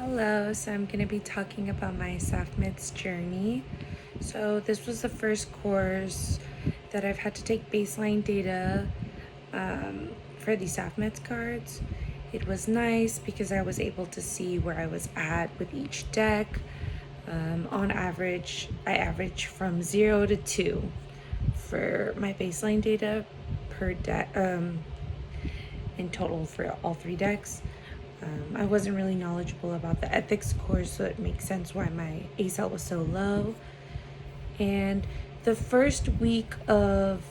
Hello, so I'm going to be talking about my SAFMEDS journey. So this was the first course that I've had to take baseline data for the SAFMEDS cards. It was nice because I was able to see where I was at with each deck. On average, I average from 0 to 2 for my baseline data per deck, in total for all 3 decks. I wasn't really knowledgeable about the ethics course, so it makes sense why my ACL was so low. And the first week of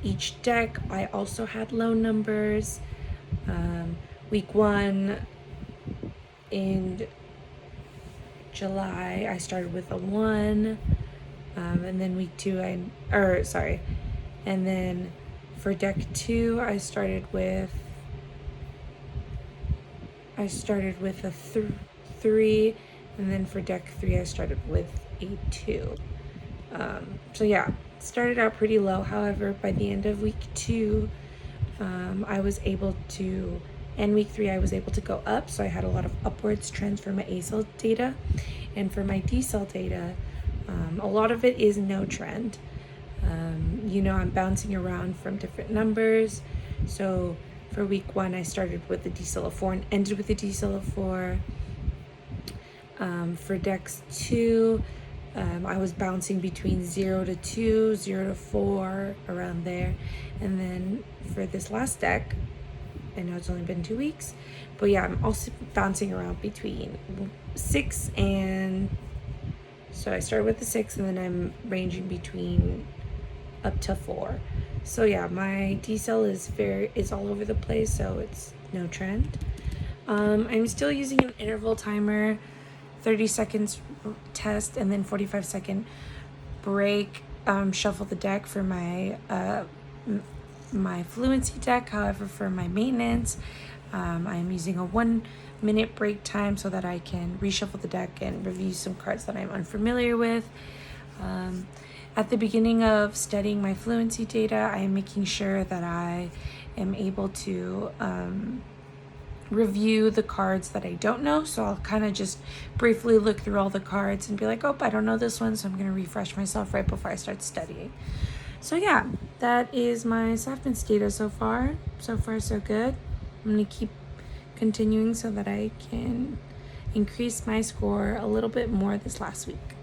each deck, I also had low numbers. Week 1 in July, I started with a 1. And then week 2, and then for deck 2, I started with a 3, and then for deck 3 I started with a 2. So yeah, started out pretty low. However, by the end of week 2, I was able to, and week 3 I was able to go up, so I had a lot of upwards trends for my ACL data. And for my decel data, a lot of it is no trend. I'm bouncing around from different numbers. So for week 1, I started with a decel of 4 and ended with a decel of 4. For decks 2, I was bouncing between 0 to 2, 0 to 4, around there. And then for this last deck, I know it's only been 2 weeks, but yeah, I'm also bouncing around between 6 and, so I started with the 6, and then I'm ranging between up to 4. So yeah, my decel is all over the place, so it's no trend. I'm still using an interval timer, 30 seconds test, and then 45-second break. Shuffle the deck for my my fluency deck. However, for my maintenance, I'm using a 1-minute break time so that I can reshuffle the deck and review some cards that I'm unfamiliar with. At the beginning of studying my fluency data, I am making sure that I am able to review the cards that I don't know. So I'll kind of just briefly look through all the cards and be like, oh, I don't know this one, so I'm going to refresh myself right before I start studying. So yeah, that is my SAFMEDS data so far. So far, so good. I'm going to keep continuing so that I can increase my score a little bit more this last week.